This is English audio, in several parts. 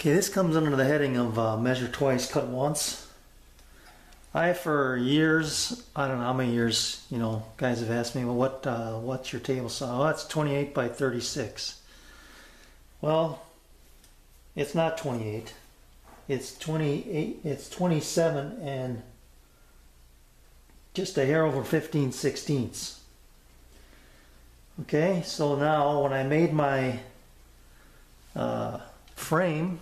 Okay, this comes under the heading of measure twice, cut once. For years, I don't know how many years, guys have asked me, well, what's your table saw? Well, it's 28 by 36. Well, it's not 28. It's 28. It's 27 and just a hair over 15/16. Okay, so now when I made my frame,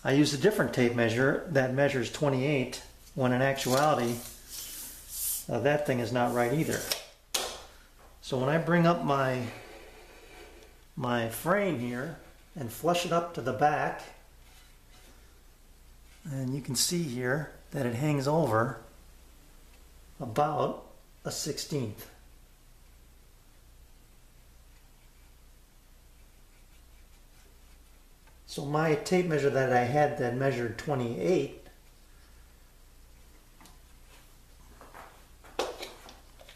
I used a different tape measure that measures 28, when in actuality that thing is not right either. So when I bring up my frame here and flush it up to the back, and you can see here that it hangs over about a 1/16. So my tape measure that I had that measured 28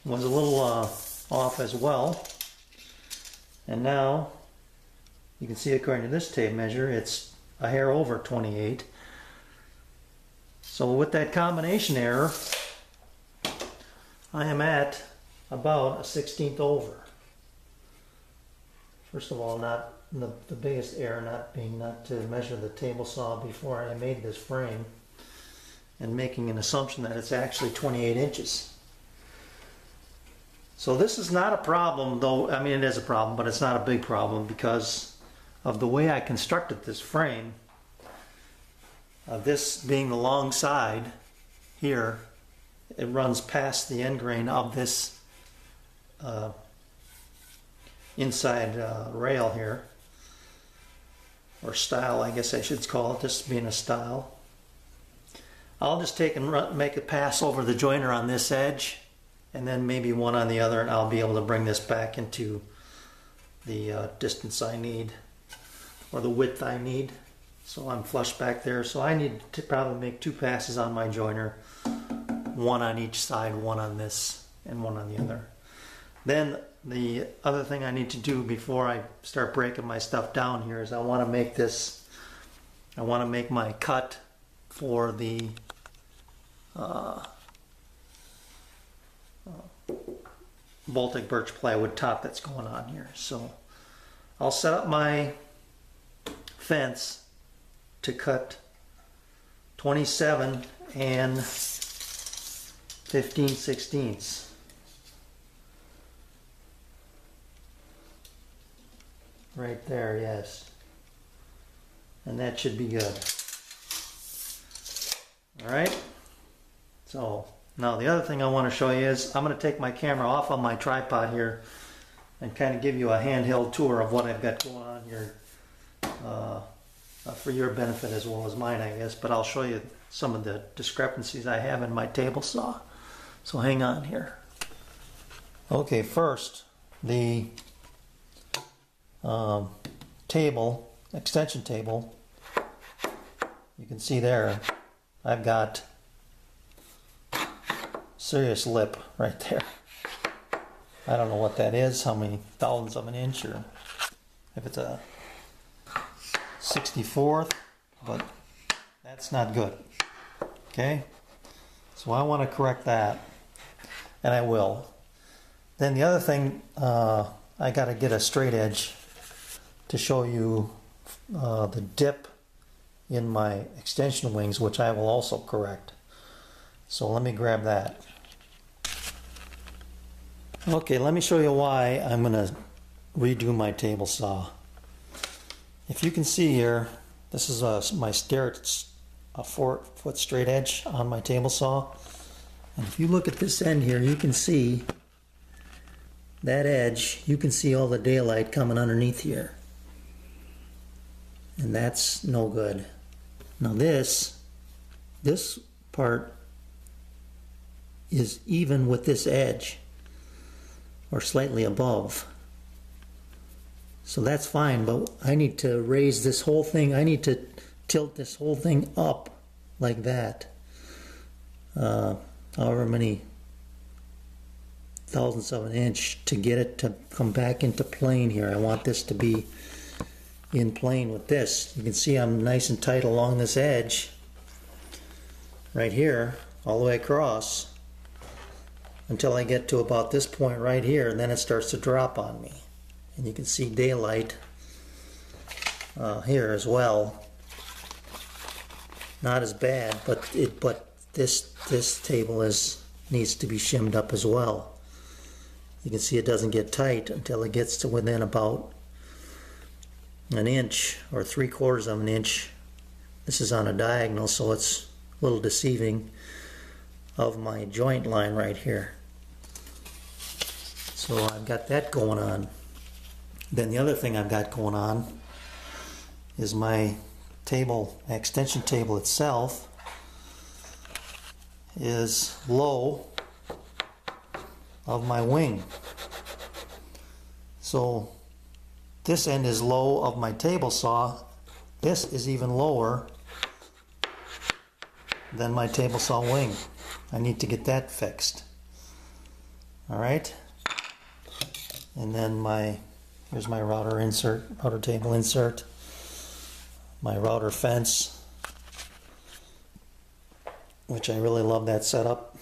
was a little off as well. And now you can see according to this tape measure it's a hair over 28. So with that combination error, I am at about a 1/16 over. First of all, not the biggest error not to measure the table saw before I made this frame, and making an assumption that it's actually 28 inches. So this is not a problem, though. I mean, it is a problem, but it's not a big problem because of the way I constructed this frame. This being the long side here, it runs past the end grain of this inside rail here, or stile, I guess I should call it, this being a stile. I'll just take and make a pass over the joiner on this edge, and then maybe one on the other, and I'll be able to bring this back into the distance I need, or the width I need. So I'm flush back there. So I need to probably make 2 passes on my joiner, one on each side, one on this and one on the other. Then the other thing I need to do before I start breaking my stuff down here is I want to make my cut for the Baltic birch plywood top that's going on here. So I'll set up my fence to cut 27 and 15/16. Right there, yes. And that should be good. Alright. So now the other thing I want to show you is I'm going to take my camera off on my tripod here and kind of give you a handheld tour of what I've got going on here, for your benefit as well as mine, I guess. But I'll show you some of the discrepancies I have in my table saw. So hang on here. Okay, first the extension table, you can see there I've got serious lip right there. I don't know what that is, how many thousandths of an inch, or if it's a 64th, but that's not good. Okay, so I want to correct that, and I will. Then the other thing, I got to get a straight edge to show you the dip in my extension wings, which I will also correct. So let me grab that. Okay, let me show you why I'm going to redo my table saw. If you can see here, this is my stair, it's a 4-foot straight edge on my table saw. And if you look at this end here, you can see that edge, you can see all the daylight coming underneath here. And that's no good. Now this part is even with this edge, or slightly above. So that's fine, but I need to raise this whole thing, I need to tilt this whole thing up like that. However many thousandths of an inch to get it to come back into plane here. I want this to be in plane with this. You can see I'm nice and tight along this edge right here all the way across until I get to about this point right here, and then it starts to drop on me. And you can see daylight here as well. Not as bad, but this table needs to be shimmed up as well. You can see it doesn't get tight until it gets to within about an inch or 3/4 of an inch. This is on a diagonal, so it's a little deceiving, of my joint line right here. So I've got that going on. Then the other thing I've got going on is my extension table itself is low of my wing. So this end is low of my table saw. This is even lower than my table saw wing. I need to get that fixed. Alright. And then here's my router table insert, my router fence, which I really love that setup.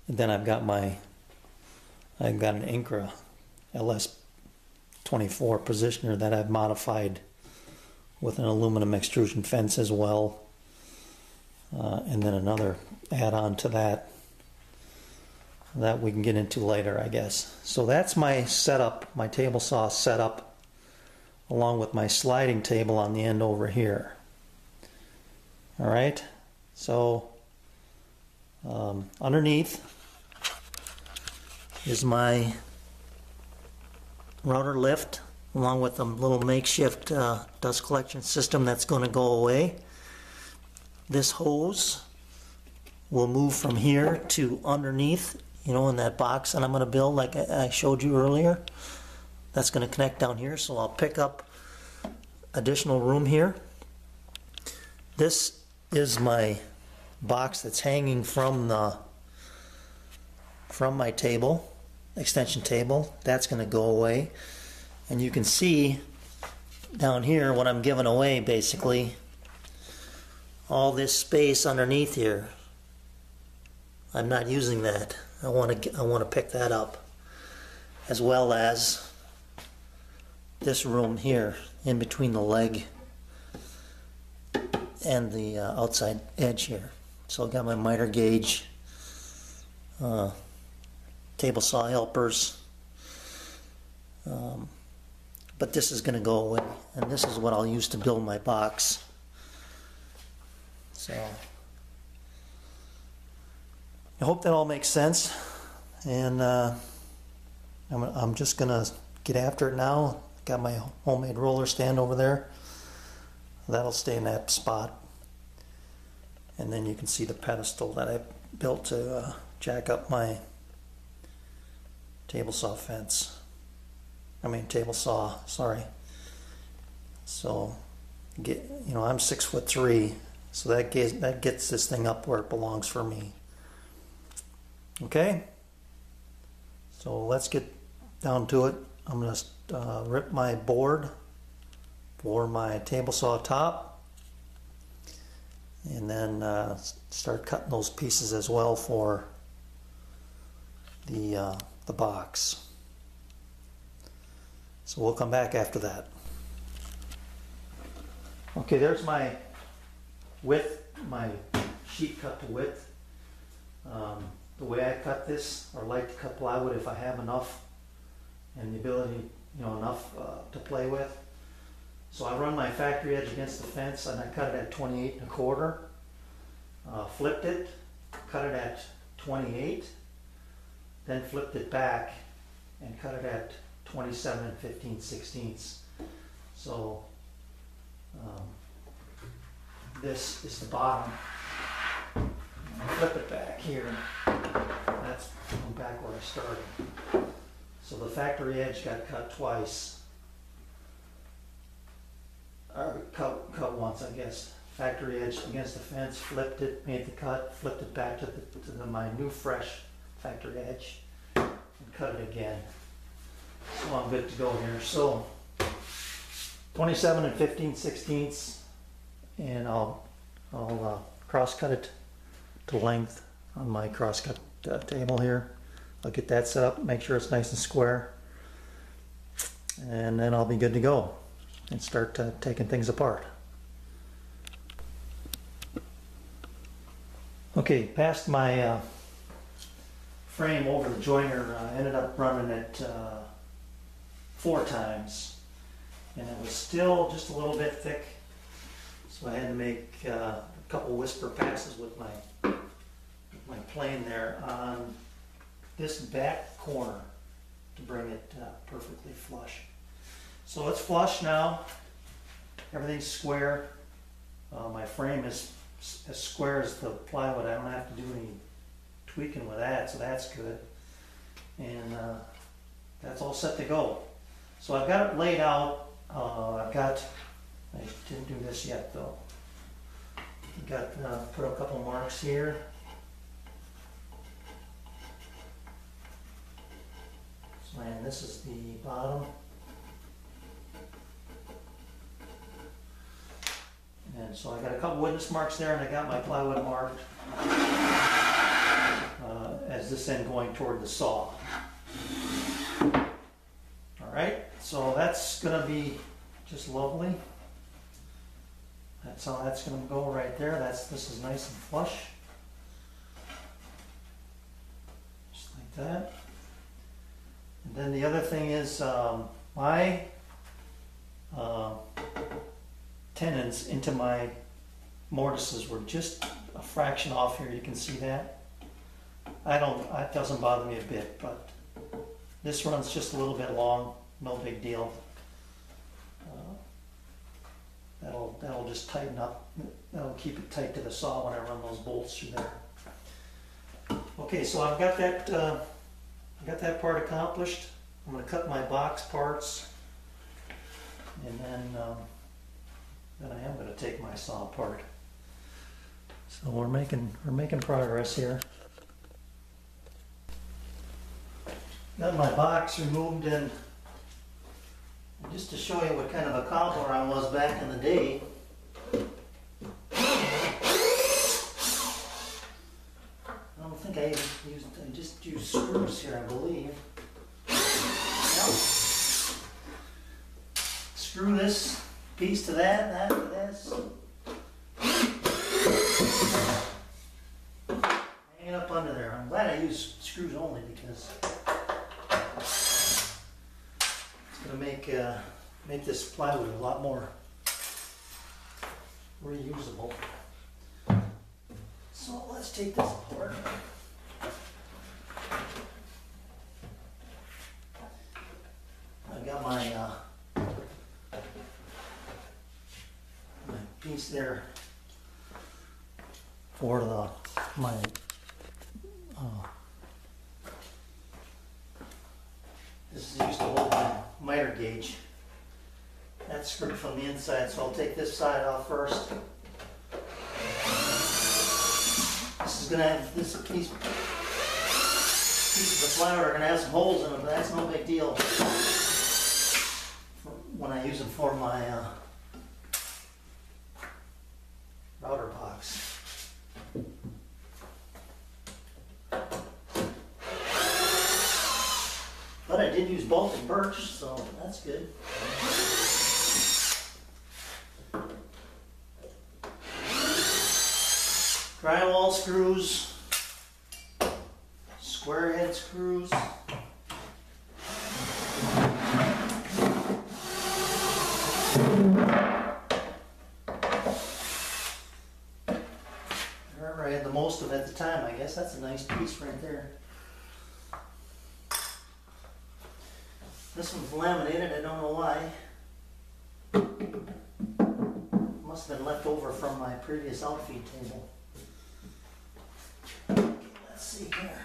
And then I've got an Incra LS24 positioner that I've modified with an aluminum extrusion fence as well, and then another add-on to that we can get into later, I guess. So that's my setup, my table saw setup, along with my sliding table on the end over here. Alright, so underneath is my router lift, along with a little makeshift dust collection system that's going to go away. This hose will move from here to underneath, in that box that I'm going to build like I showed you earlier. That's going to connect down here, so I'll pick up additional room here. This is my box that's hanging from my table, extension table. That's going to go away, and you can see down here what I'm giving away, basically all this space underneath here. I'm not using that. I want to pick that up, as well as this room here in between the leg and the outside edge here. So I've got my miter gauge, table saw helpers, but this is going to go away, and this is what I'll use to build my box. So I hope that all makes sense, and I'm just going to get after it now. Got my homemade roller stand over there. That'll stay in that spot. And then you can see the pedestal that I built to jack up my table saw fence. Table saw, sorry. So, I'm 6'3", so that gets this thing up where it belongs for me. Okay? So let's get down to it. I'm going to rip my board for my table saw top, and then start cutting those pieces as well for the box. So we'll come back after that. Okay, there's my width, my sheet cut to width. The way I cut this, or like to cut plywood if I have enough and the ability, enough to play with. So I run my factory edge against the fence, and I cut it at 28 1/4. Flipped it, cut it at 28, then flipped it back and cut it at 27 15/16. So this is the bottom. Flip it back here. That's back where I started. So the factory edge got cut twice. Or cut once, I guess. Factory edge against the fence, flipped it, made the cut, flipped it back to my new fresh factory edge, and cut it again. So I'm good to go here. So 27 and 15/16, and I'll cross cut it to length on my cross cut table here. I'll get that set up, make sure it's nice and square, and then I'll be good to go and start taking things apart. Okay, past my frame over the joiner, I ended up running it 4 times, and it was still just a little bit thick, so I had to make a couple whisper passes with my plane there on this back corner to bring it perfectly flush. So it's flush now, everything's square. My frame is as square as the plywood. I don't have to do any tweaking with that, so that's good. And that's all set to go. So I've got it laid out. I didn't do this yet though. Put a couple marks here. So, and this is the bottom. And so I got a couple witness marks there, and I got my plywood marked as this end going toward the saw. Alright, so that's going to be just lovely. That's how that's going to go right there. This is nice and flush. Just like that. And then the other thing is my tenons into my mortises were just a fraction off here. You can see that. It doesn't bother me a bit, but this runs just a little bit long, no big deal. That'll just tighten up. That'll keep it tight to the saw when I run those bolts through there. Okay, so I've got that part accomplished. I'm going to cut my box parts, and then I am going to take my saw apart. So we're making progress here. Got my box removed, and just to show you what kind of a cobbler I was back in the day. I don't think I just used screws here, I believe. Yep. Screw this piece to that to this. Hang it up under there. I'm glad I use screws only, because it's going to make this plywood a lot more reusable. So let's take this apart. I got my piece there for my this is used to hold my miter gauge. That's screwed from the inside, so I'll take this side off first. This is going to have this piece of the plywood are going to have some holes in them, but that's no big deal when I use them for my router box. But I did use bolt and birch, so that's good. Drywall screws, square head screws. Remember, I had the most of it at the time, I guess. That's a nice piece right there. This one's laminated, I don't know why. Must have been left over from my previous outfeed table. Okay, let's see here.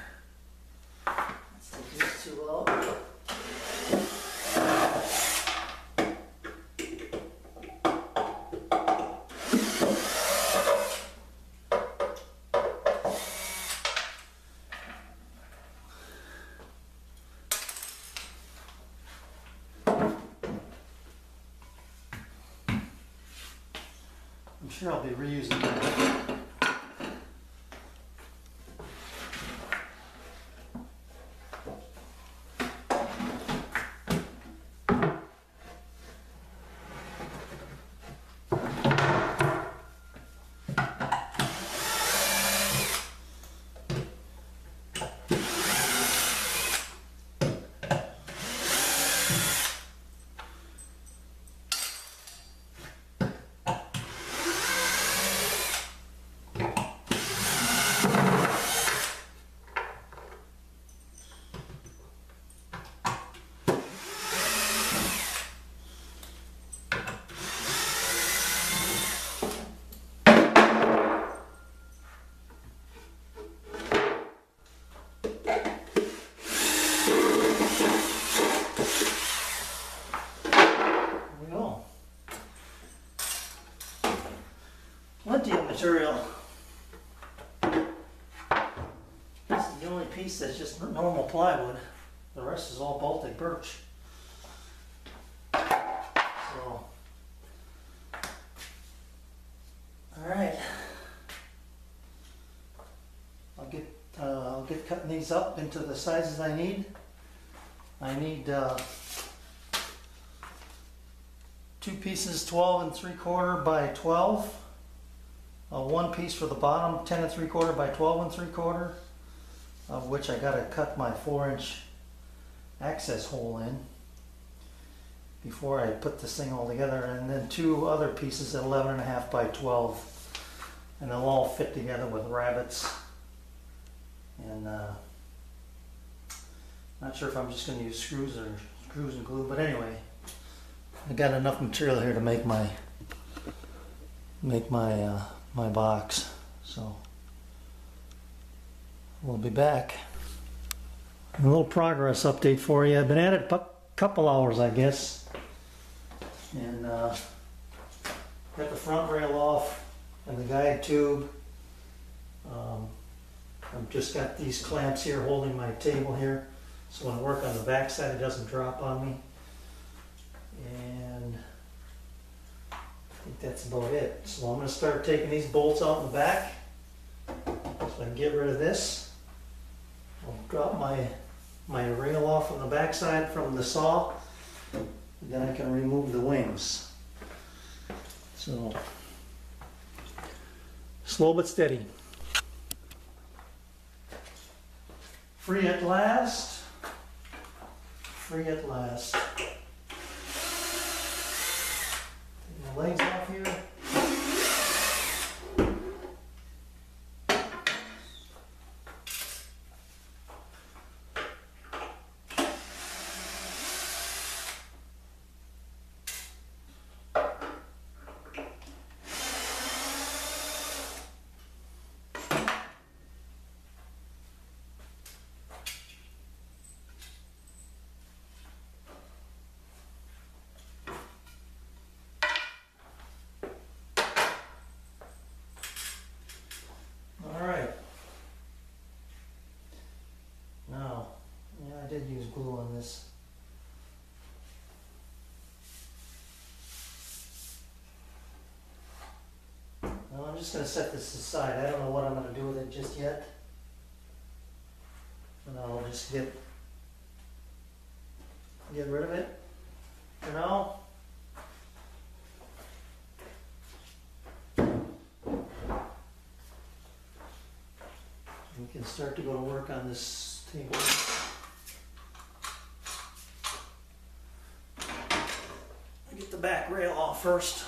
Let's take these two out. sure I'll be reusing that. Plenty of material. This is the only piece that's just normal plywood. The rest is all Baltic birch. So, alright. I'll get cutting these up into the sizes I need. I need 2 pieces 12 3/4 by 12. One piece for the bottom, 10 3/4 by 12 3/4, of which I got to cut my 4-inch access hole in before I put this thing all together, and then 2 other pieces at 11.5 by 12, and they'll all fit together with rabbets. And not sure if I'm just going to use screws and glue, but anyway, I got enough material here to make my my box. So we'll be back. A little progress update for you. I've been at it a couple hours, I guess, and got the front rail off and the guide tube. I've just got these clamps here holding my table here, so when I work on the back side it doesn't drop on me. And I think that's about it. So I'm going to start taking these bolts out in the back so I can get rid of this. I'll drop my rail off on the back side from the saw, and then I can remove the wings. So slow but steady. Free at last. Free at last. Take my legs off here. I did use glue on this. Well, I'm just going to set this aside. I don't know what I'm going to do with it just yet. And I'll just get rid of it for now. We can start to go to work on this table. Get the back rail off first.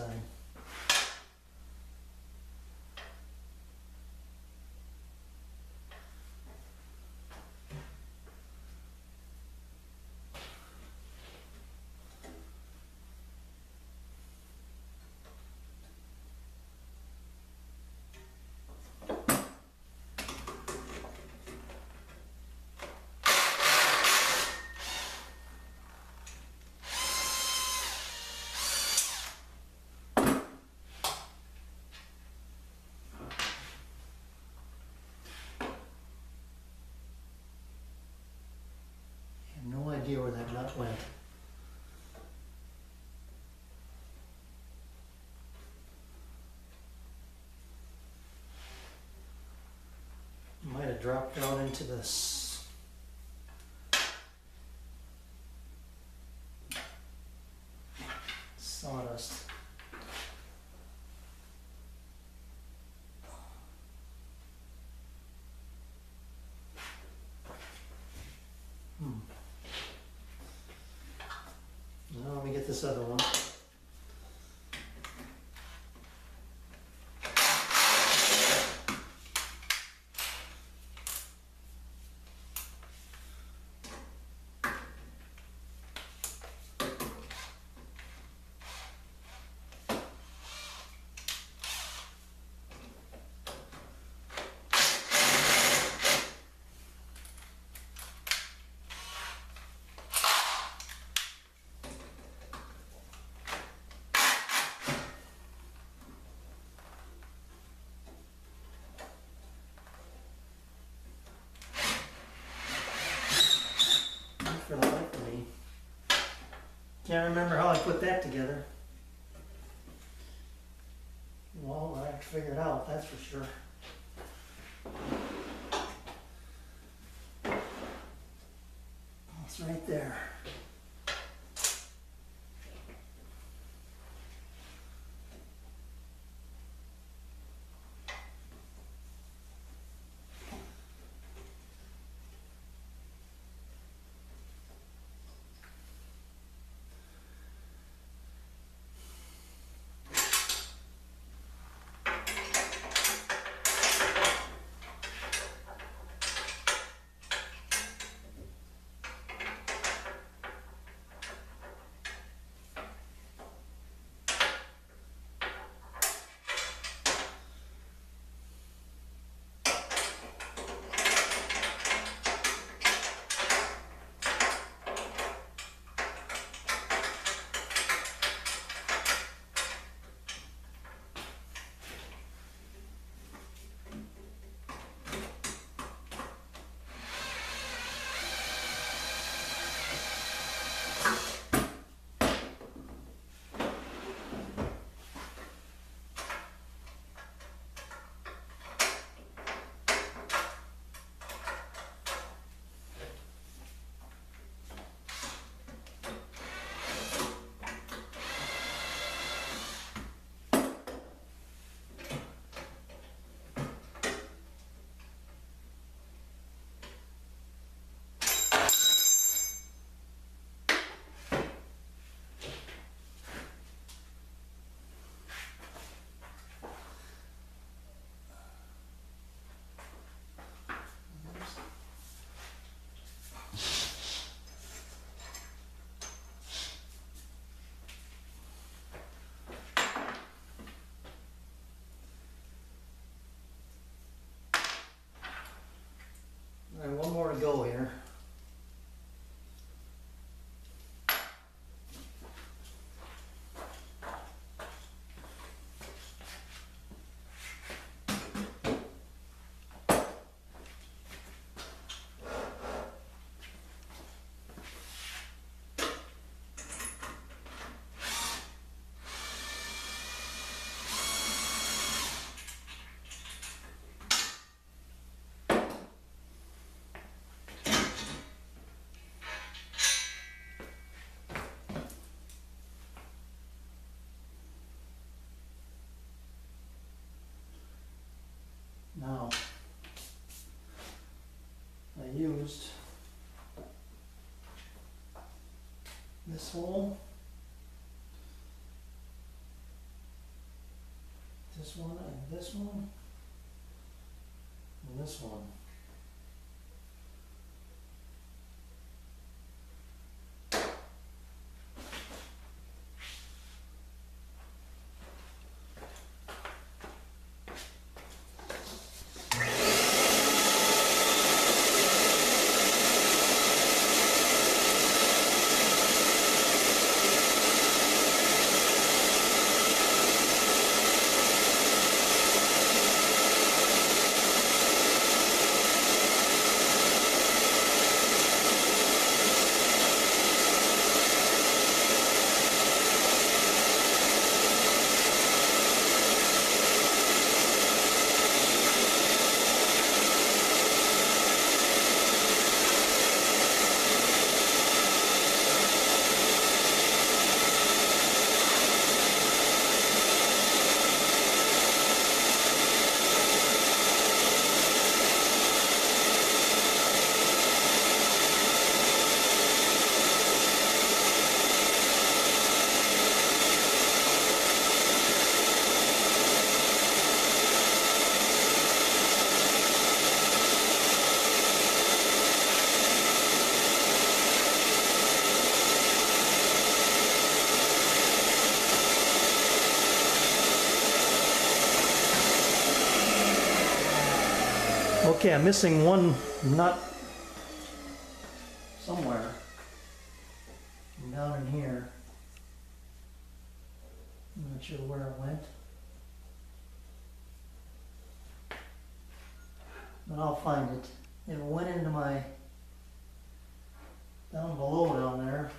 inside. No idea where that nut went. Might have dropped down into this sawdust. Now let me get this other one. For the life of me, can't remember how I put that together. Well, I have to figure it out, that's for sure. It's right there. All right, one more to go here. Now, I used this hole this one, and this one, and this one. Okay, I'm missing one nut somewhere. Down in here. I'm not sure where it went. But I'll find it. It went into my, down below down there.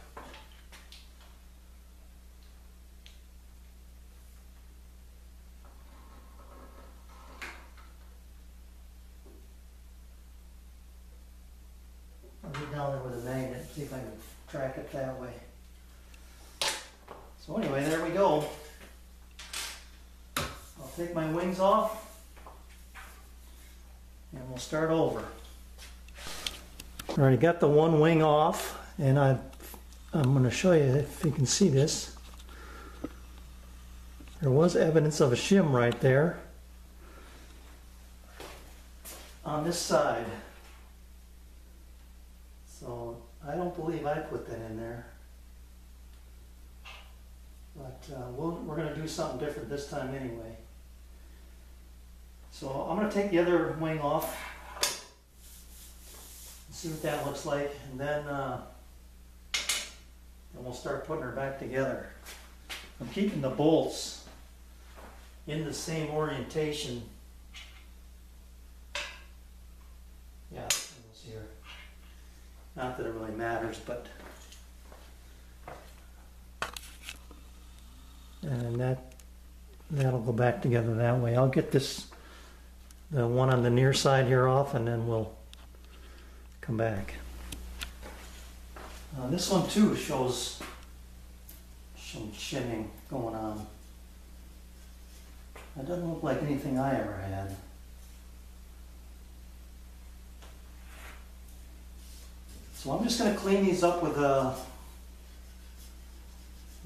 I'll get down there with a magnet, see if I can track it that way. So anyway, there we go. I'll take my wings off and we'll start over. Alright, I got the one wing off, and I'm going to show you if you can see this. There was evidence of a shim right there on this side. So I don't believe I put that in there. But we're going to do something different this time anyway. So I'm going to take the other wing off and see what that looks like, and then we'll start putting her back together. I'm keeping the bolts in the same orientation. Yeah, we'll see here. Not that it really matters, but and that'll go back together that way. I'll get the one on the near side here off, and then we'll come back. This one too shows some shimming going on. That doesn't look like anything I ever had. So I'm just going to clean these up with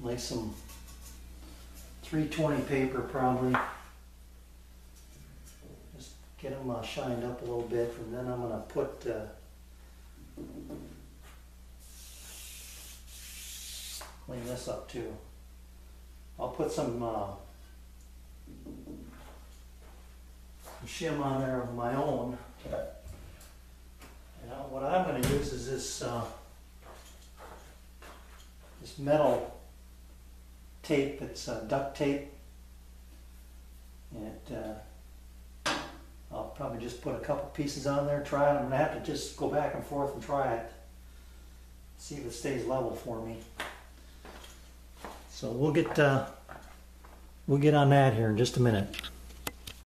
like some 320 paper probably. Just get them shined up a little bit, and then I'm going to put clean this up too. I'll put some shim on there of my own. And what I'm going to use is this metal tape. It's duct tape. And I'll probably just put a couple pieces on there, try it. I'm going to have to just go back and forth and try it. See if it stays level for me. So we'll get on that here in just a minute.